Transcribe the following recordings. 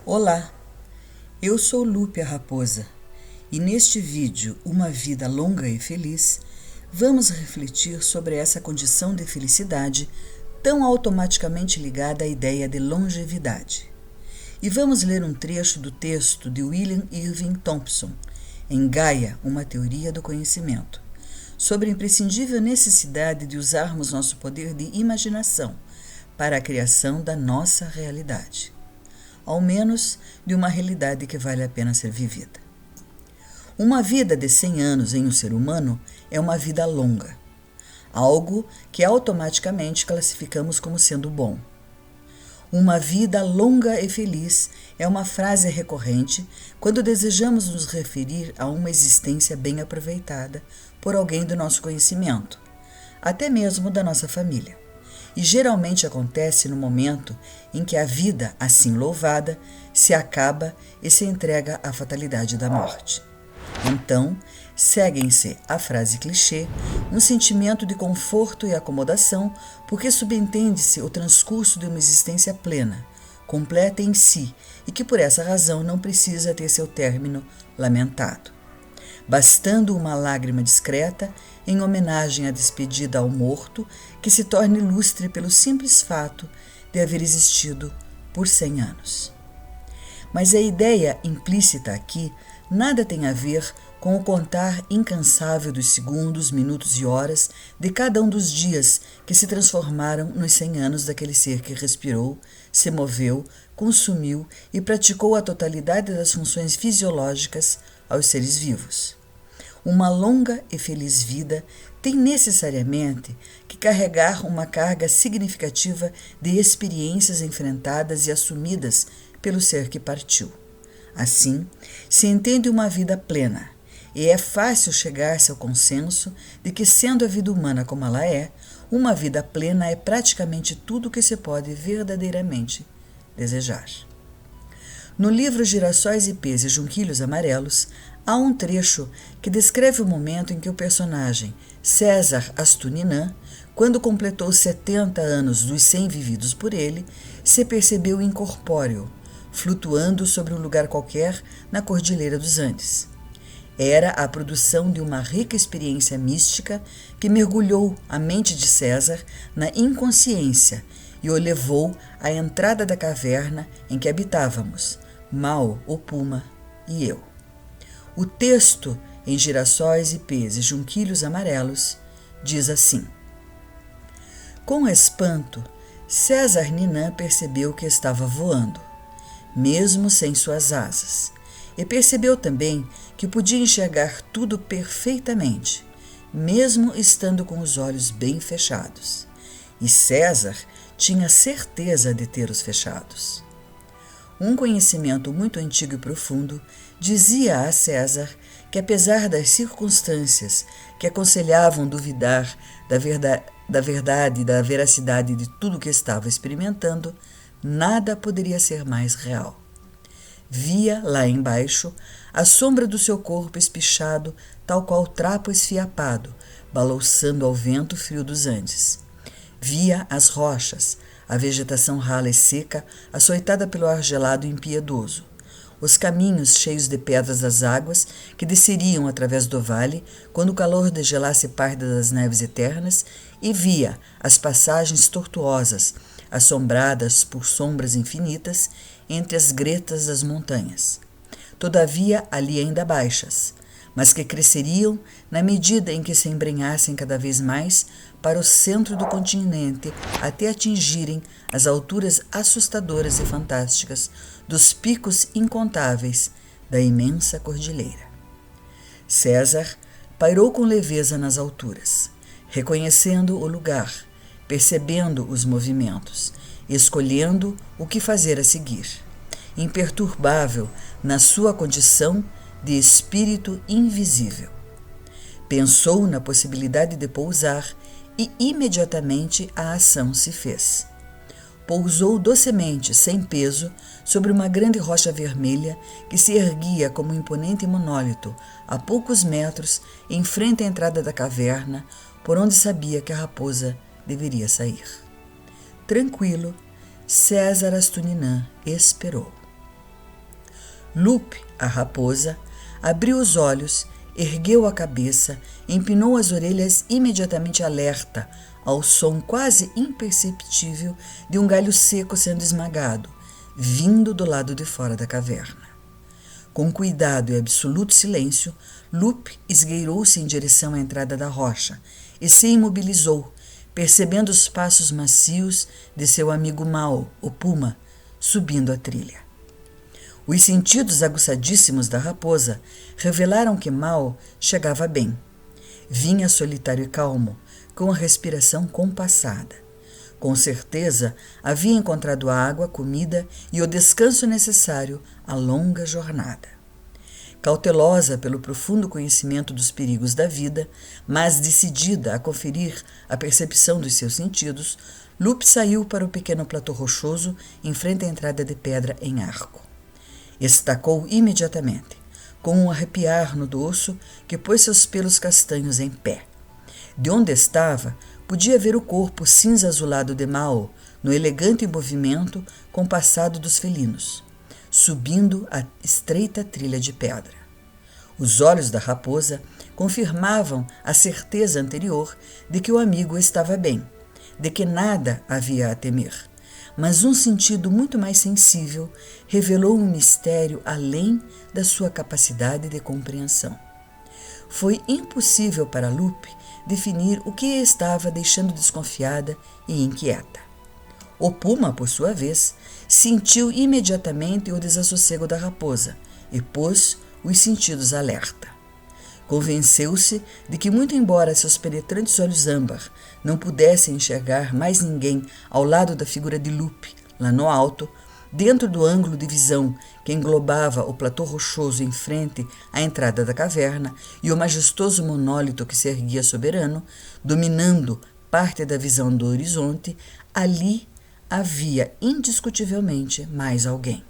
Olá, eu sou Lúpia Raposa e neste vídeo Uma Vida Longa e Feliz vamos refletir sobre essa condição de felicidade tão automaticamente ligada à ideia de longevidade. E vamos ler um trecho do texto de William Irving Thompson, em Gaia, uma teoria do conhecimento, sobre a imprescindível necessidade de usarmos nosso poder de imaginação para a criação da nossa realidade, ao menos de uma realidade que vale a pena ser vivida. Uma vida de 100 anos em um ser humano é uma vida longa, algo que automaticamente classificamos como sendo bom. Uma vida longa e feliz é uma frase recorrente quando desejamos nos referir a uma existência bem aproveitada por alguém do nosso conhecimento, até mesmo da nossa família. E geralmente acontece no momento em que a vida, assim louvada, se acaba e se entrega à fatalidade da morte. Então, seguem-se a frase clichê, um sentimento de conforto e acomodação, porque subentende-se o transcurso de uma existência plena, completa em si, e que por essa razão não precisa ter seu término lamentado, bastando uma lágrima discreta em homenagem à despedida ao morto, que se torne ilustre pelo simples fato de haver existido por 100 anos. Mas a ideia implícita aqui nada tem a ver com o contar incansável dos segundos, minutos e horas de cada um dos dias que se transformaram nos 100 anos daquele ser que respirou, se moveu, consumiu e praticou a totalidade das funções fisiológicas aos seres vivos. Uma longa e feliz vida tem necessariamente que carregar uma carga significativa de experiências enfrentadas e assumidas pelo ser que partiu. Assim, se entende uma vida plena, e é fácil chegar-se ao consenso de que, sendo a vida humana como ela é, uma vida plena é praticamente tudo o que se pode verdadeiramente desejar. No livro Girassóis, Ipês e Junquilhos Amarelos, há um trecho que descreve o momento em que o personagem César Astuninan, quando completou 70 anos dos 100 vividos por ele, se percebeu incorpóreo, flutuando sobre um lugar qualquer na Cordilheira dos Andes. Era a produção de uma rica experiência mística que mergulhou a mente de César na inconsciência e o levou à entrada da caverna em que habitávamos, Mao, o Puma e eu. O texto, em Girassóis, Ipês e Junquilhos Amarelos, diz assim: Com espanto, César Ninan percebeu que estava voando, mesmo sem suas asas, e percebeu também que podia enxergar tudo perfeitamente, mesmo estando com os olhos bem fechados. E César tinha certeza de ter-os fechados. Um conhecimento muito antigo e profundo dizia a César que, apesar das circunstâncias que aconselhavam duvidar da verdade e da veracidade de tudo o que estava experimentando, nada poderia ser mais real. Via, lá embaixo, a sombra do seu corpo espichado, tal qual trapo esfiapado, balouçando ao vento frio dos Andes. Via as rochas, a vegetação rala e seca, açoitada pelo ar gelado e impiedoso, os caminhos cheios de pedras das águas que desceriam através do vale quando o calor degelasse parte das neves eternas, e via as passagens tortuosas, assombradas por sombras infinitas entre as gretas das montanhas. Todavia, ali ainda baixas, mas que cresceriam na medida em que se embrenhassem cada vez mais para o centro do continente até atingirem as alturas assustadoras e fantásticas dos picos incontáveis da imensa cordilheira. César pairou com leveza nas alturas, reconhecendo o lugar, percebendo os movimentos, escolhendo o que fazer a seguir, imperturbável na sua condição de espírito invisível. Pensou na possibilidade de pousar e imediatamente a ação se fez. Pousou docemente, sem peso, sobre uma grande rocha vermelha que se erguia como um imponente monólito a poucos metros em frente à entrada da caverna, por onde sabia que a raposa deveria sair. Tranquilo, César Astuninan esperou. Lupe, a raposa, abriu os olhos, ergueu a cabeça, empinou as orelhas imediatamente alerta ao som quase imperceptível de um galho seco sendo esmagado, vindo do lado de fora da caverna. Com cuidado e absoluto silêncio, Lupe esgueirou-se em direção à entrada da rocha e se imobilizou, percebendo os passos macios de seu amigo Mao, o puma, subindo a trilha. Os sentidos aguçadíssimos da raposa revelaram que Mao chegava bem. Vinha solitário e calmo, com a respiração compassada. Com certeza, havia encontrado água, comida e o descanso necessário à longa jornada. Cautelosa pelo profundo conhecimento dos perigos da vida, mas decidida a conferir a percepção dos seus sentidos, Lupe saiu para o pequeno platô rochoso em frente à entrada de pedra em arco. Estacou imediatamente, com um arrepiar no dorso que pôs seus pelos castanhos em pé. De onde estava, podia ver o corpo cinza azulado de Mao no elegante movimento compassado dos felinos, subindo a estreita trilha de pedra. Os olhos da raposa confirmavam a certeza anterior de que o amigo estava bem, de que nada havia a temer. Mas um sentido muito mais sensível revelou um mistério além da sua capacidade de compreensão. Foi impossível para Lupe definir o que a estava deixando desconfiada e inquieta. O puma, por sua vez, sentiu imediatamente o desassossego da raposa e pôs os sentidos alerta. Convenceu-se de que, muito embora seus penetrantes olhos âmbar não pudessem enxergar mais ninguém ao lado da figura de Lupe, lá no alto, dentro do ângulo de visão que englobava o platô rochoso em frente à entrada da caverna e o majestoso monólito que se erguia soberano, dominando parte da visão do horizonte, ali havia indiscutivelmente mais alguém.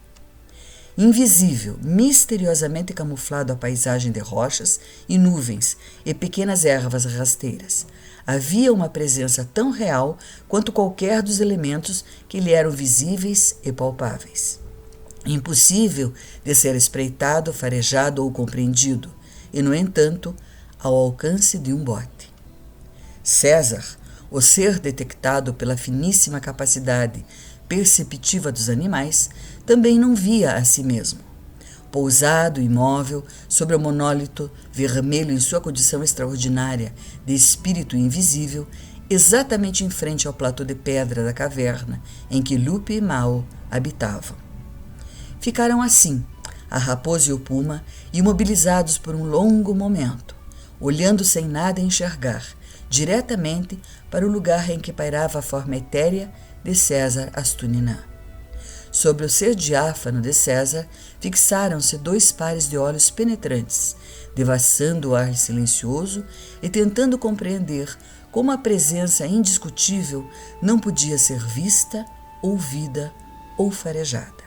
Invisível, misteriosamente camuflado à paisagem de rochas e nuvens e pequenas ervas rasteiras, havia uma presença tão real quanto qualquer dos elementos que lhe eram visíveis e palpáveis. Impossível de ser espreitado, farejado ou compreendido, e, no entanto, ao alcance de um bote. César, o ser detectado pela finíssima capacidade perceptiva dos animais, também não via a si mesmo. Pousado, imóvel, sobre o monólito vermelho em sua condição extraordinária de espírito invisível, exatamente em frente ao platô de pedra da caverna em que Lupe e Mao habitavam. Ficaram assim, a raposa e o puma, imobilizados por um longo momento, olhando sem nada enxergar, diretamente para o lugar em que pairava a forma etérea de César Astuninã. Sobre o ser diáfano de César fixaram-se dois pares de olhos penetrantes, devassando o ar silencioso e tentando compreender como a presença indiscutível não podia ser vista, ouvida ou farejada.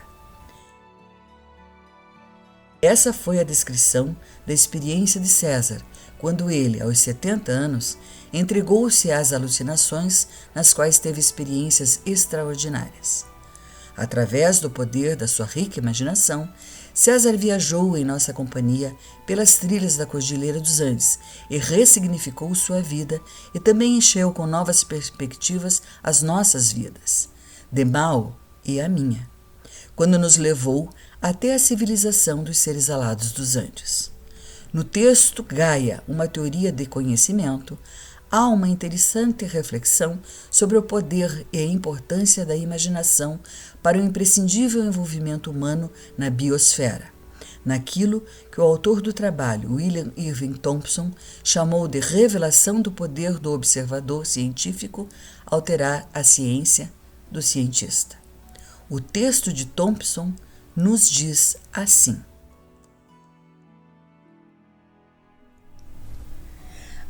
Essa foi a descrição da experiência de César, quando ele, aos 70 anos, entregou-se às alucinações nas quais teve experiências extraordinárias. Através do poder da sua rica imaginação, César viajou em nossa companhia pelas trilhas da Cordilheira dos Andes e ressignificou sua vida e também encheu com novas perspectivas as nossas vidas, de Mao e a minha, quando nos levou até a civilização dos seres alados dos Andes. No texto Gaia, uma teoria de conhecimento, há uma interessante reflexão sobre o poder e a importância da imaginação para o imprescindível envolvimento humano na biosfera, naquilo que o autor do trabalho, William Irving Thompson, chamou de revelação do poder do observador científico alterar a ciência do cientista. O texto de Thompson nos diz assim: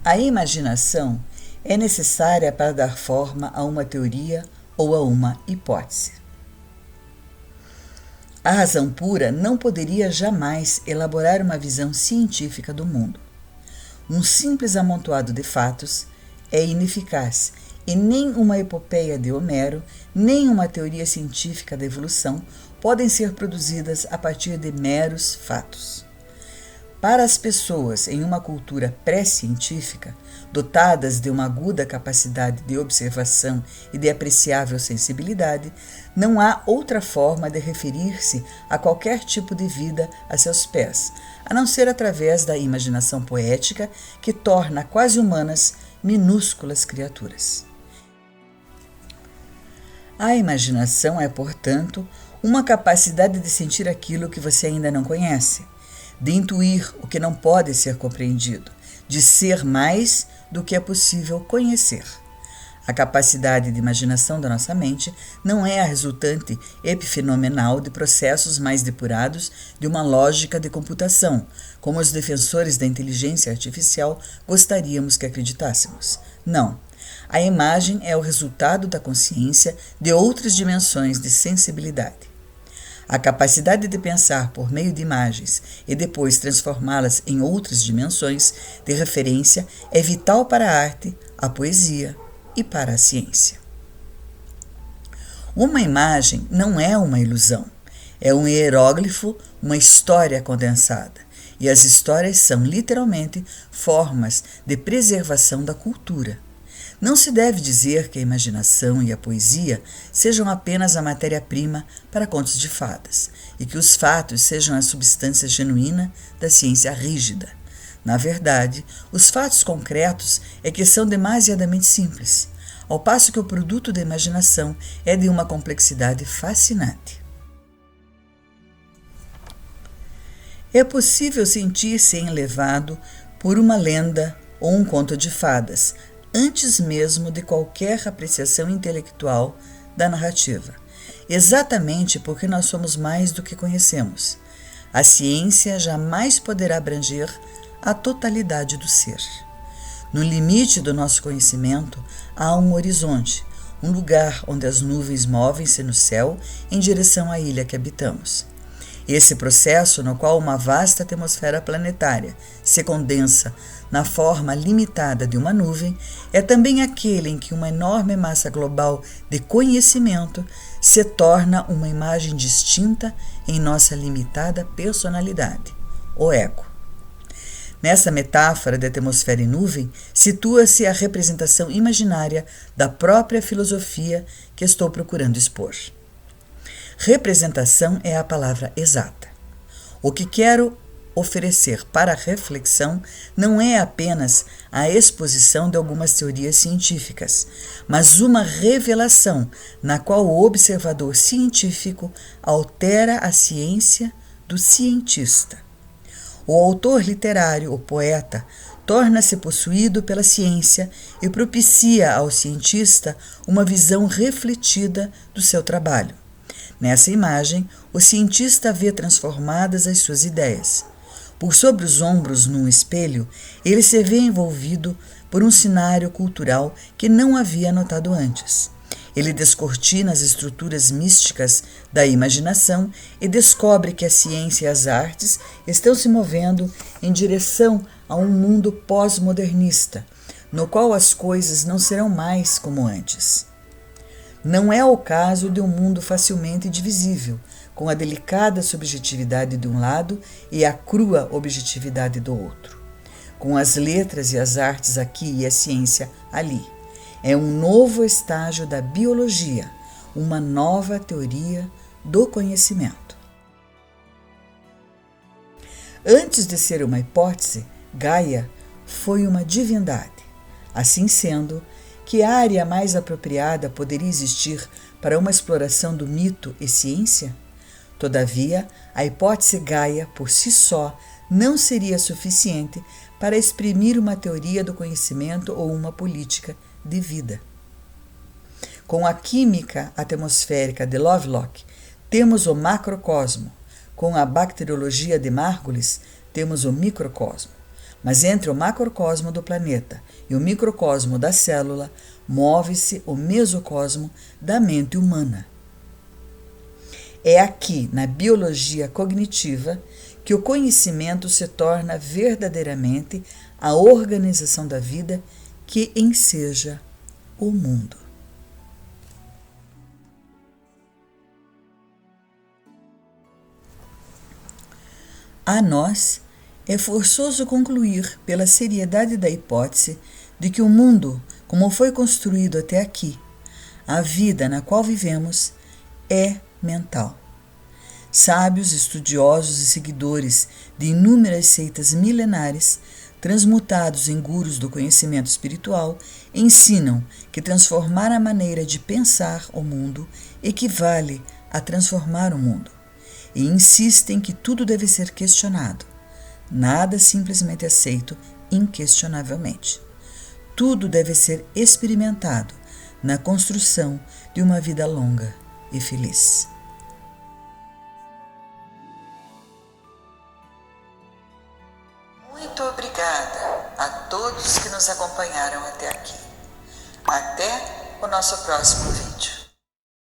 a imaginação é necessária para dar forma a uma teoria ou a uma hipótese. A razão pura não poderia jamais elaborar uma visão científica do mundo. Um simples amontoado de fatos é ineficaz e nem uma epopeia de Homero, nem uma teoria científica da evolução podem ser produzidas a partir de meros fatos. Para as pessoas em uma cultura pré-científica, dotadas de uma aguda capacidade de observação e de apreciável sensibilidade, não há outra forma de referir-se a qualquer tipo de vida a seus pés, a não ser através da imaginação poética que torna quase humanas minúsculas criaturas. A imaginação é, portanto, uma capacidade de sentir aquilo que você ainda não conhece, de intuir o que não pode ser compreendido, de ser mais do que é possível conhecer. A capacidade de imaginação da nossa mente não é a resultante epifenomenal de processos mais depurados de uma lógica de computação, como os defensores da inteligência artificial gostaríamos que acreditássemos. Não. A imagem é o resultado da consciência de outras dimensões de sensibilidade. A capacidade de pensar por meio de imagens e depois transformá-las em outras dimensões de referência é vital para a arte, a poesia e para a ciência. Uma imagem não é uma ilusão, é um hieróglifo, uma história condensada, e as histórias são literalmente formas de preservação da cultura. Não se deve dizer que a imaginação e a poesia sejam apenas a matéria-prima para contos de fadas e que os fatos sejam a substância genuína da ciência rígida. Na verdade, os fatos concretos é que são demasiadamente simples, ao passo que o produto da imaginação é de uma complexidade fascinante. É possível sentir-se enlevado por uma lenda ou um conto de fadas, antes mesmo de qualquer apreciação intelectual da narrativa, exatamente porque nós somos mais do que conhecemos. A ciência jamais poderá abranger a totalidade do ser. No limite do nosso conhecimento há um horizonte, um lugar onde as nuvens movem-se no céu em direção à ilha que habitamos. Esse processo, no qual uma vasta atmosfera planetária se condensa na forma limitada de uma nuvem, é também aquele em que uma enorme massa global de conhecimento se torna uma imagem distinta em nossa limitada personalidade, o ego. Nessa metáfora de atmosfera e nuvem, situa-se a representação imaginária da própria filosofia que estou procurando expor. Representação é a palavra exata. O que quero oferecer para a reflexão não é apenas a exposição de algumas teorias científicas, mas uma revelação na qual o observador científico altera a ciência do cientista. O autor literário, o poeta, torna-se possuído pela ciência e propicia ao cientista uma visão refletida do seu trabalho. Nessa imagem, o cientista vê transformadas as suas ideias. Por sobre os ombros, num espelho, ele se vê envolvido por um cenário cultural que não havia notado antes. Ele descortina as estruturas místicas da imaginação e descobre que a ciência e as artes estão se movendo em direção a um mundo pós-modernista, no qual as coisas não serão mais como antes. Não é o caso de um mundo facilmente divisível, com a delicada subjetividade de um lado e a crua objetividade do outro, com as letras e as artes aqui e a ciência ali. É um novo estágio da biologia, uma nova teoria do conhecimento. Antes de ser uma hipótese, Gaia foi uma divindade. Assim sendo, que área mais apropriada poderia existir para uma exploração do mito e ciência? Todavia, a hipótese Gaia, por si só, não seria suficiente para exprimir uma teoria do conhecimento ou uma política de vida. Com a química atmosférica de Lovelock, temos o macrocosmo. Com a bacteriologia de Margulis, temos o microcosmo. Mas entre o macrocosmo do planeta e o microcosmo da célula, move-se o mesocosmo da mente humana. É aqui, na biologia cognitiva, que o conhecimento se torna verdadeiramente a organização da vida que enseja o mundo. A nós, é forçoso concluir, pela seriedade da hipótese, de que o mundo, como foi construído até aqui, a vida na qual vivemos, é mental. Sábios, estudiosos e seguidores de inúmeras seitas milenares, transmutados em gurus do conhecimento espiritual, ensinam que transformar a maneira de pensar o mundo equivale a transformar o mundo, e insistem que tudo deve ser questionado. Nada simplesmente aceito inquestionavelmente. Tudo deve ser experimentado na construção de uma vida longa e feliz. Muito obrigada a todos que nos acompanharam até aqui. Até o nosso próximo vídeo.